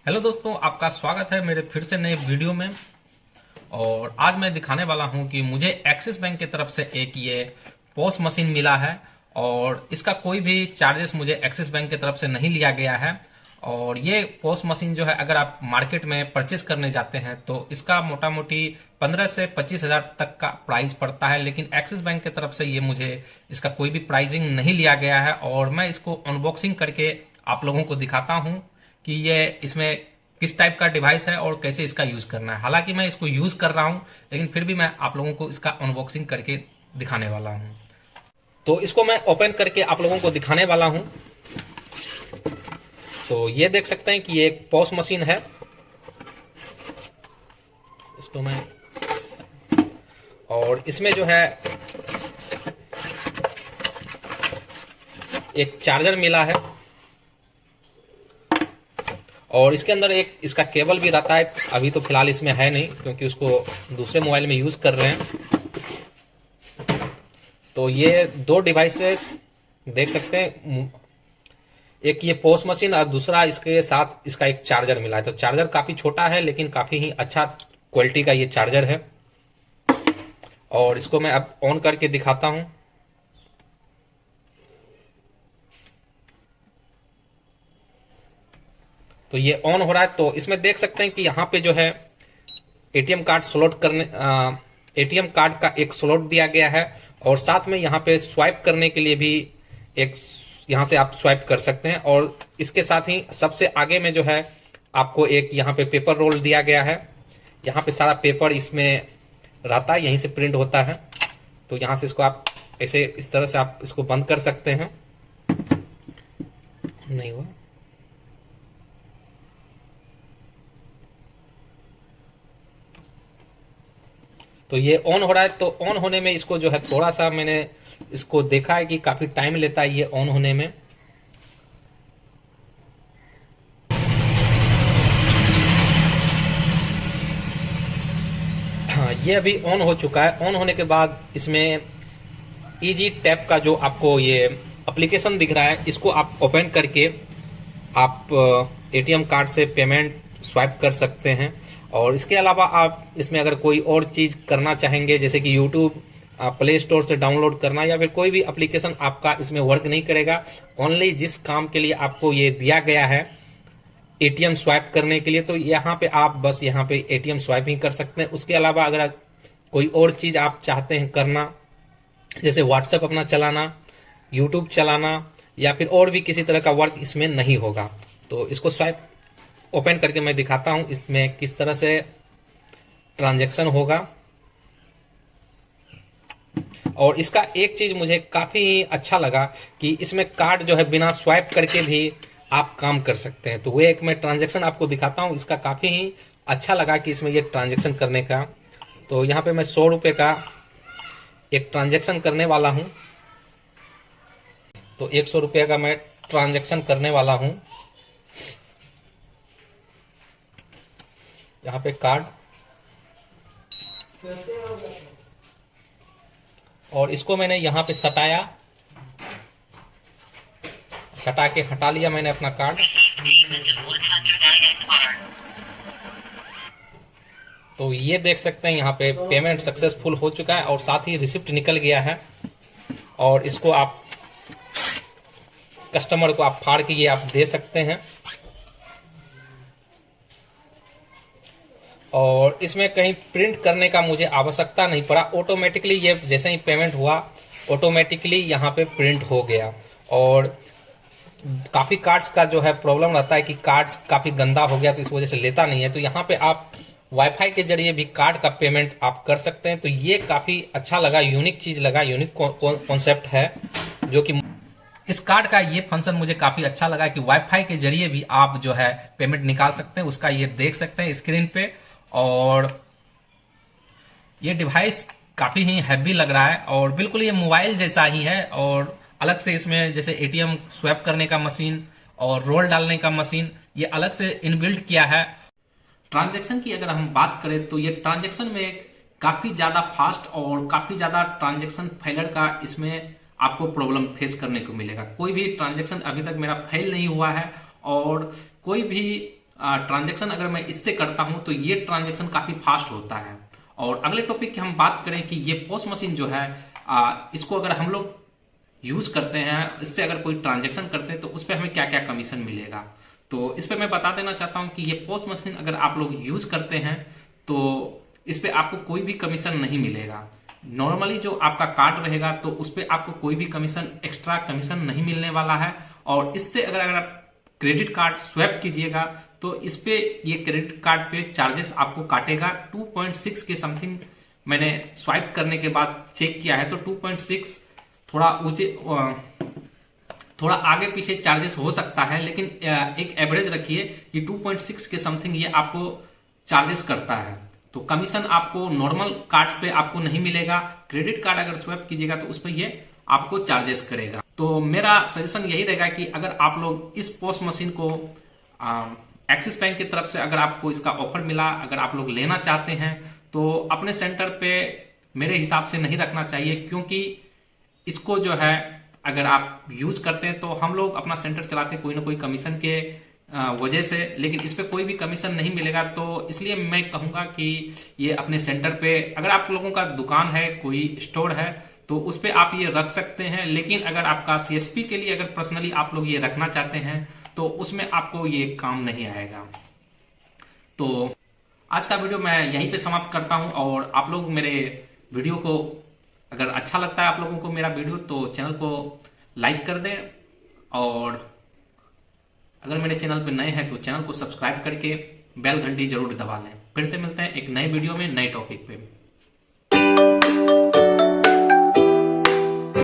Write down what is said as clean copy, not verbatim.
Hello दोस्तों, आपका स्वागत है मेरे फिर से नए वीडियो में। और आज मैं दिखाने वाला हूं कि मुझे एक्सिस बैंक की तरफ से एक ये पॉस मशीन मिला है और इसका कोई भी चार्जेस मुझे एक्सिस बैंक की तरफ से नहीं लिया गया है। और ये पॉस मशीन जो है, अगर आप मार्केट में परचेस करने जाते हैं तो इसका मोटा मोटी 15 से 25 हजार तक का प्राइस पड़ता है, लेकिन एक्सिस बैंक की तरफ से ये मुझे इसका कोई भी प्राइसिंग नहीं लिया गया है। और मैं इसको अनबॉक्सिंग करके आप लोगों को दिखाता हूं कि ये इसमें किस टाइप का डिवाइस है और कैसे इसका यूज करना है। हालांकि मैं इसको यूज कर रहा हूं, लेकिन फिर भी मैं आप लोगों को इसका अनबॉक्सिंग करके दिखाने वाला हूं। तो इसको मैं ओपन करके आप लोगों को दिखाने वाला हूं। तो ये देख सकते हैं कि ये एक पॉस मशीन है। इसको मैं और इसमें जो है एक चार्जर मिला है और इसके अंदर एक इसका केबल भी रहता है। अभी तो फिलहाल इसमें है नहीं, क्योंकि उसको दूसरे मोबाइल में यूज कर रहे हैं। तो ये दो डिवाइसेस देख सकते हैं, एक ये पॉस मशीन और दूसरा इसके साथ इसका एक चार्जर मिला है। तो चार्जर काफी छोटा है, लेकिन काफी ही अच्छा क्वालिटी का ये चार्जर है। और इसको मैं अब ऑन करके दिखाता हूं। तो ये ऑन हो रहा है। तो इसमें देख सकते हैं कि यहाँ पे जो है एटीएम कार्ड स्लॉट करने एटीएम कार्ड का एक स्लॉट दिया गया है और साथ में यहाँ पे स्वाइप करने के लिए भी एक यहाँ से आप स्वाइप कर सकते हैं। और इसके साथ ही सबसे आगे में जो है आपको एक यहाँ पे पेपर रोल दिया गया है। यहाँ पे सारा पेपर इसमें रहता है, यहीं से प्रिंट होता है। तो यहाँ से इसको आप ऐसे इस तरह से आप इसको बंद कर सकते हैं। नहीं हुआ। तो ये ऑन हो रहा है। तो ऑन होने में इसको जो है थोड़ा सा मैंने इसको देखा है कि काफी टाइम लेता है ये ऑन होने में। हाँ, ये अभी ऑन हो चुका है। ऑन होने के बाद इसमें इजी टैप का जो आपको ये एप्लीकेशन दिख रहा है, इसको आप ओपन करके आप एटीएम कार्ड से पेमेंट स्वाइप कर सकते हैं। और इसके अलावा आप इसमें अगर कोई और चीज करना चाहेंगे, जैसे कि यूट्यूब प्ले स्टोर से डाउनलोड करना या फिर कोई भी एप्लीकेशन आपका इसमें वर्क नहीं करेगा। ओनली जिस काम के लिए आपको ये दिया गया है एटीएम स्वाइप करने के लिए, तो यहाँ पे आप बस यहाँ पे एटीएम स्वाइप ही कर सकते हैं। उसके अलावा अगर कोई और चीज आप चाहते हैं करना, जैसे व्हाट्सएप अपना चलाना, यूट्यूब चलाना या फिर और भी किसी तरह का वर्क इसमें नहीं होगा। तो इसको स्वाइप ओपन करके मैं दिखाता हूं इसमें किस तरह से ट्रांजैक्शन होगा। और इसका एक चीज मुझे काफी अच्छा लगा कि इसमें कार्ड जो है बिना स्वाइप करके भी आप काम कर सकते हैं। तो वो एक मैं ट्रांजैक्शन आपको दिखाता हूं, इसका काफी ही अच्छा लगा कि इसमें ये ट्रांजैक्शन करने का। तो यहाँ पे मैं 100 रुपए का एक ट्रांजैक्शन करने वाला हूं। तो 100 रुपये का मैं ट्रांजैक्शन करने वाला हूं। यहाँ पे कार्ड, और इसको मैंने यहाँ पे सटा के हटा लिया मैंने अपना कार्ड। तो ये देख सकते हैं यहाँ पे पेमेंट सक्सेसफुल हो चुका है और साथ ही रिसिप्ट निकल गया है। और इसको आप कस्टमर को आप फाड़ के ये आप दे सकते हैं। और इसमें कहीं प्रिंट करने का मुझे आवश्यकता नहीं पड़ा। ऑटोमेटिकली ये जैसे ही पेमेंट हुआ ऑटोमेटिकली यहाँ पे प्रिंट हो गया। और काफी कार्ड्स का जो है प्रॉब्लम रहता है कि कार्ड्स काफी गंदा हो गया, तो इस वजह से लेता नहीं है। तो यहाँ पे आप वाईफाई के जरिए भी कार्ड का पेमेंट आप कर सकते हैं। तो ये काफी अच्छा लगा, यूनिक चीज लगा, यूनिक कॉन्सेप्ट है। जो कि इस कार्ड का ये फंक्शन मुझे काफी अच्छा लगा कि वाईफाई के जरिए भी आप जो है पेमेंट निकाल सकते हैं। उसका ये देख सकते हैं स्क्रीन पे। और ये डिवाइस काफी ही हैवी लग रहा है और बिल्कुल ये मोबाइल जैसा ही है। और अलग से इसमें जैसे एटीएम स्वैप करने का मशीन और रोल डालने का मशीन ये अलग से इनबिल्ट किया है। ट्रांजैक्शन की अगर हम बात करें तो ये ट्रांजैक्शन में काफी ज्यादा फास्ट और काफी ज्यादा ट्रांजैक्शन फेलर का इसमें आपको प्रॉब्लम फेस करने को मिलेगा। कोई भी ट्रांजैक्शन अभी तक मेरा फेल नहीं हुआ है और कोई भी ट्रांजैक्शन अगर मैं इससे करता हूं तो ये ट्रांजैक्शन काफी फास्ट होता है। और अगले टॉपिक की हम बात करें कि ये पोस्ट मशीन जो है इसको अगर हम लोग यूज करते हैं, इससे अगर कोई ट्रांजैक्शन करते हैं तो उस पर हमें क्या क्या कमीशन मिलेगा। तो इस पर मैं बता देना चाहता हूं कि ये पोस्ट मशीन अगर आप लोग यूज करते हैं तो इस पर आपको कोई भी कमीशन नहीं मिलेगा। नॉर्मली जो आपका कार्ड रहेगा तो उस पर आपको कोई भी कमीशन, एक्स्ट्रा कमीशन नहीं मिलने वाला है। और इससे अगर आप क्रेडिट कार्ड स्वैप कीजिएगा तो इस पे ये क्रेडिट कार्ड पे चार्जेस आपको काटेगा 2.6 के समथिंग। मैंने स्वाइप करने के बाद चेक किया है तो 2.6 थोड़ा आगे पीछे चार्जेस हो सकता है, लेकिन एक एवरेज रखिए कि 2.6 के समथिंग ये आपको चार्जेस करता है। तो कमीशन आपको नॉर्मल कार्ड्स पे आपको नहीं मिलेगा। क्रेडिट कार्ड अगर स्वैप कीजिएगा तो उस पर ये आपको चार्जेस करेगा। तो मेरा सजेशन यही रहेगा कि अगर आप लोग इस पोस्ट मशीन को एक्सिस बैंक की तरफ से अगर आपको इसका ऑफर मिला, अगर आप लोग लेना चाहते हैं तो अपने सेंटर पे मेरे हिसाब से नहीं रखना चाहिए, क्योंकि इसको जो है अगर आप यूज करते हैं तो हम लोग अपना सेंटर चलाते हैं कोई ना कोई कमीशन के वजह से, लेकिन इस पे कोई भी कमीशन नहीं मिलेगा। तो इसलिए मैं कहूंगा कि ये अपने सेंटर पे, अगर आप लोगों का दुकान है, कोई स्टोर है तो उस पे आप ये रख सकते हैं। लेकिन अगर आपका सीएसपी के लिए अगर पर्सनली आप लोग ये रखना चाहते हैं तो उसमें आपको ये काम नहीं आएगा। तो आज का वीडियो मैं यहीं पे समाप्त करता हूं। और आप लोग मेरे वीडियो को, अगर अच्छा लगता है आप लोगों को मेरा वीडियो, तो चैनल को लाइक कर दें। और अगर मेरे चैनल पे नए हैं तो चैनल को सब्सक्राइब करके बेल घंटी जरूर दबा लें। फिर से मिलते हैं एक नए वीडियो में, नए टॉपिक पे।